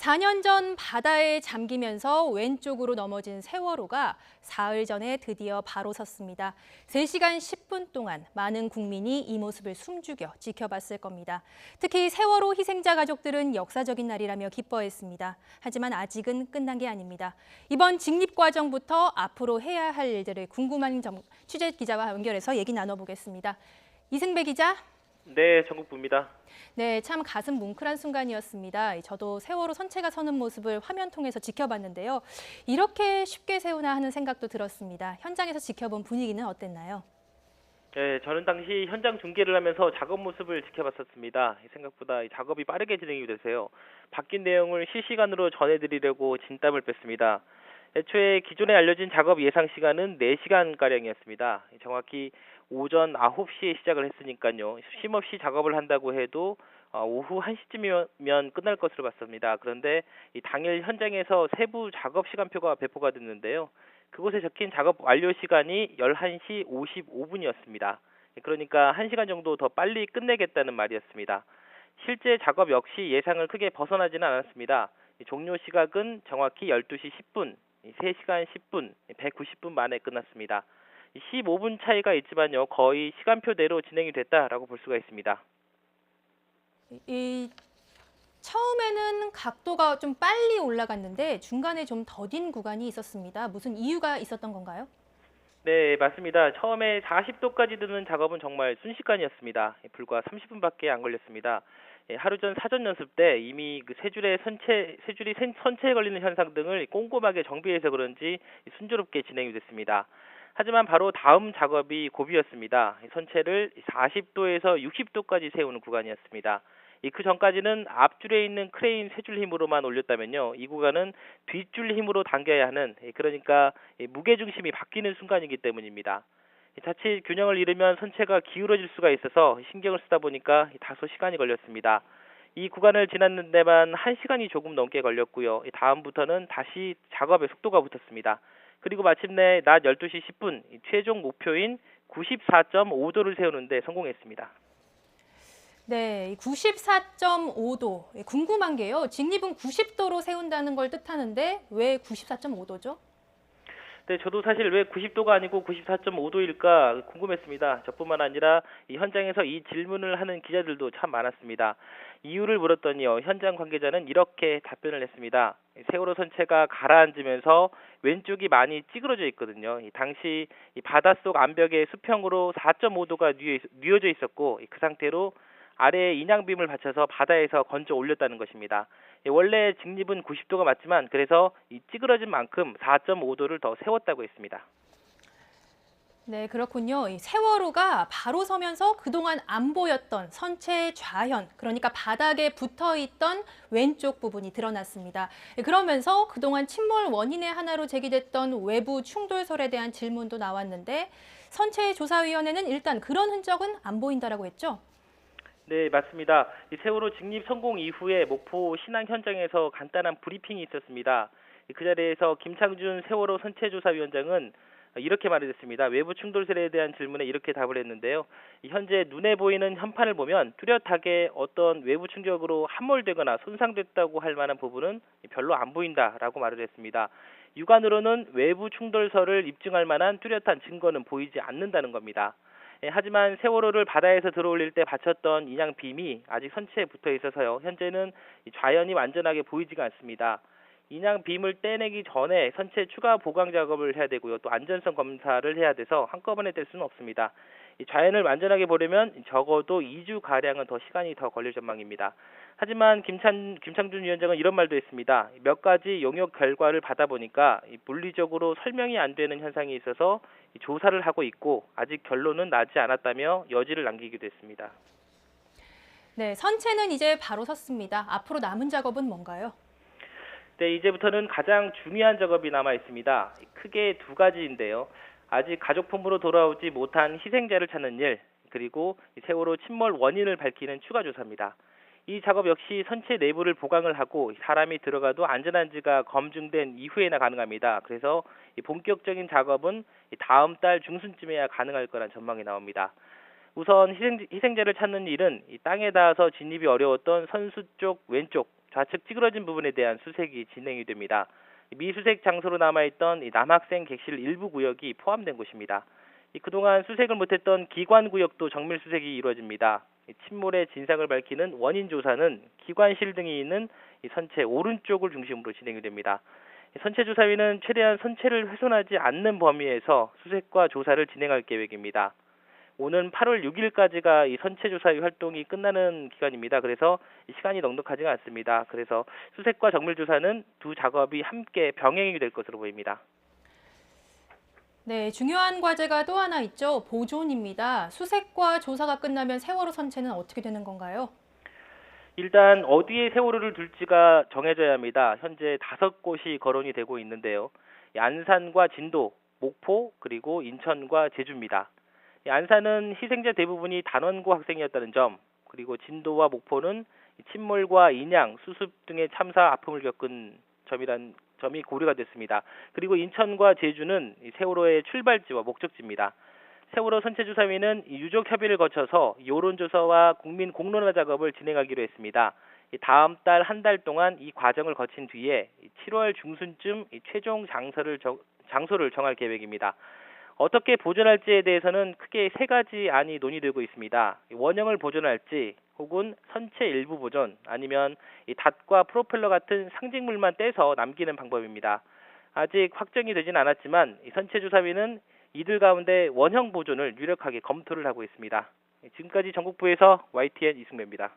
4년 전 바다에 잠기면서 왼쪽으로 넘어진 세월호가 사흘 전에 드디어 바로 섰습니다. 3시간 10분 동안 많은 국민이 이 모습을 숨죽여 지켜봤을 겁니다. 특히 세월호 희생자 가족들은 역사적인 날이라며 기뻐했습니다. 하지만 아직은 끝난 게 아닙니다. 이번 직립 과정부터 앞으로 해야 할 일들을 궁금한 취재 기자와 연결해서 얘기 나눠보겠습니다. 이승배 기자. 네, 전국부입니다. 네, 참 가슴 뭉클한 순간이었습니다. 저도 세월호 선체가 서는 모습을 화면 통해서 지켜봤는데요. 이렇게 쉽게 세우나 하는 생각도 들었습니다. 현장에서 지켜본 분위기는 어땠나요? 네, 저는 당시 현장 중계를 하면서 작업 모습을 지켜봤었습니다. 생각보다 작업이 빠르게 진행이 돼서요. 바뀐 내용을 실시간으로 전해드리려고 진땀을 뺐습니다. 애초에 기존에 알려진 작업 예상 시간은 4시간가량이었습니다. 정확히 오전 9시에 시작을 했으니까요. 쉼없이 작업을 한다고 해도 오후 1시쯤이면 끝날 것으로 봤습니다. 그런데 이 당일 현장에서 세부 작업 시간표가 배포가 됐는데요. 그곳에 적힌 작업 완료 시간이 11시 55분이었습니다. 그러니까 1시간 정도 더 빨리 끝내겠다는 말이었습니다. 실제 작업 역시 예상을 크게 벗어나지는 않았습니다. 종료 시각은 정확히 12시 10분, 3시간 10분, 190분 만에 끝났습니다. 15분 차이가 있지만요, 거의 시간표대로 진행이 됐다라고 볼 수가 있습니다. 처음에는 각도가 좀 빨리 올라갔는데 중간에 좀 더딘 구간이 있었습니다. 무슨 이유가 있었던 건가요? 네, 맞습니다. 처음에 40도까지 드는 작업은 정말 순식간이었습니다. 불과 30분밖에 안 걸렸습니다. 하루 전 사전 연습 때 이미 그 세 줄이 선체에 걸리는 현상 등을 꼼꼼하게 정비해서 그런지 순조롭게 진행이 됐습니다. 하지만 바로 다음 작업이 고비였습니다. 선체를 40도에서 60도까지 세우는 구간이었습니다. 그 전까지는 앞줄에 있는 크레인 세 줄 힘으로만 올렸다면요. 이 구간은 뒷줄 힘으로 당겨야 하는, 그러니까 무게 중심이 바뀌는 순간이기 때문입니다. 자칫 균형을 잃으면 선체가 기울어질 수가 있어서 신경을 쓰다 보니까 다소 시간이 걸렸습니다. 이 구간을 지났는 데만 1시간이 조금 넘게 걸렸고요. 다음부터는 다시 작업에 속도가 붙었습니다. 그리고 마침내 낮 12시 10분 최종 목표인 94.5도를 세우는 데 성공했습니다. 네, 94.5도. 궁금한 게요. 직립은 90도로 세운다는 걸 뜻하는데 왜 94.5도죠? 네, 저도 사실 왜 90도가 아니고 94.5도일까 궁금했습니다. 저뿐만 아니라 이 현장에서 이 질문을 하는 기자들도 참 많았습니다. 이유를 물었더니요, 현장 관계자는 이렇게 답변을 했습니다. 세월호 선체가 가라앉으면서 왼쪽이 많이 찌그러져 있거든요. 당시 이 바닷속 암벽에 수평으로 4.5도가 뉘어져 있었고, 그 상태로 아래에 인양빔을 받쳐서 바다에서 건져 올렸다는 것입니다. 원래 직립은 90도가 맞지만 그래서 이 찌그러진 만큼 4.5도를 더 세웠다고 했습니다. 네, 그렇군요. 이 세월호가 바로 서면서 그동안 안 보였던 선체의 좌현, 그러니까 바닥에 붙어 있던 왼쪽 부분이 드러났습니다. 그러면서 그동안 침몰 원인의 하나로 제기됐던 외부 충돌설에 대한 질문도 나왔는데 선체 조사위원회는 일단 그런 흔적은 안 보인다라고 했죠? 네, 맞습니다. 이 세월호 직립 성공 이후에 목포 신항 현장에서 간단한 브리핑이 있었습니다. 그 자리에서 김창준 세월호 선체조사위원장은 이렇게 말했습니다. 외부 충돌설에 대한 질문에 이렇게 답을 했는데요. 현재 눈에 보이는 현판을 보면 뚜렷하게 어떤 외부 충격으로 함몰되거나 손상됐다고 할 만한 부분은 별로 안 보인다라고 말을 했습니다. 육안으로는 외부 충돌설을 입증할 만한 뚜렷한 증거는 보이지 않는다는 겁니다. 하지만 세월호를 바다에서 들어올릴 때 받쳤던 인양 빔이 아직 선체에 붙어 있어서요. 현재는 좌연이 완전하게 보이지가 않습니다. 인양 빔을 떼내기 전에 선체 추가 보강 작업을 해야 되고요. 또 안전성 검사를 해야 돼서 한꺼번에 뗄 수는 없습니다. 이 좌연을 완전하게 보려면 적어도 2주 가량은 더 시간이 더 걸릴 전망입니다. 하지만 김창준 위원장은 이런 말도 했습니다. 몇 가지 용역 결과를 받아보니까 물리적으로 설명이 안 되는 현상이 있어서 조사를 하고 있고 아직 결론은 나지 않았다며 여지를 남기기도 했습니다. 네, 선체는 이제 바로 섰습니다. 앞으로 남은 작업은 뭔가요? 네, 이제부터는 가장 중요한 작업이 남아 있습니다. 크게 두 가지인데요. 아직 가족 품으로 돌아오지 못한 희생자를 찾는 일, 그리고 세월호 침몰 원인을 밝히는 추가 조사입니다. 이 작업 역시 선체 내부를 보강을 하고 사람이 들어가도 안전한지가 검증된 이후에나 가능합니다. 그래서 본격적인 작업은 다음 달 중순쯤에야 가능할 거란 전망이 나옵니다. 우선 희생자를 찾는 일은 이 땅에 닿아서 진입이 어려웠던 선수 쪽 왼쪽 좌측 찌그러진 부분에 대한 수색이 진행이 됩니다. 미수색 장소로 남아있던 이 남학생 객실 일부 구역이 포함된 곳입니다. 그동안 수색을 못했던 기관 구역도 정밀 수색이 이루어집니다. 침몰의 진상을 밝히는 원인 조사는 기관실 등이 있는 이 선체 오른쪽을 중심으로 진행이 됩니다. 선체 조사위는 최대한 선체를 훼손하지 않는 범위에서 수색과 조사를 진행할 계획입니다. 오는 8월 6일까지가 이 선체 조사위 활동이 끝나는 기간입니다. 그래서 시간이 넉넉하지가 않습니다. 그래서 수색과 정밀 조사는 두 작업이 함께 병행이 될 것으로 보입니다. 네, 중요한 과제가 또 하나 있죠. 보존입니다. 수색과 조사가 끝나면 세월호 선체는 어떻게 되는 건가요? 일단 어디에 세월호를 둘지가 정해져야 합니다. 현재 5곳이 거론이 되고 있는데요. 안산과 진도, 목포, 그리고 인천과 제주입니다. 안산은 희생자 대부분이 단원고 학생이었다는 점, 그리고 진도와 목포는 침몰과 인양, 수습 등의 참사 아픔을 겪은 점이 고려가 됐습니다. 그리고 인천과 제주는 세월호의 출발지와 목적지입니다. 세월호 선체조사위는 유족 협의를 거쳐서 여론조사와 국민 공론화 작업을 진행하기로 했습니다. 다음 달 한 달 동안 이 과정을 거친 뒤에 7월 중순쯤 최종 장소를 정할 계획입니다. 어떻게 보존할지에 대해서는 크게 세 가지 안이 논의되고 있습니다. 원형을 보존할지, 혹은 선체 일부 보존, 아니면 닷과 프로펠러 같은 상징물만 떼서 남기는 방법입니다. 아직 확정이 되진 않았지만 선체조사위는 이들 가운데 원형 보존을 유력하게 검토를 하고 있습니다. 지금까지 전국부에서 YTN 이승배입니다.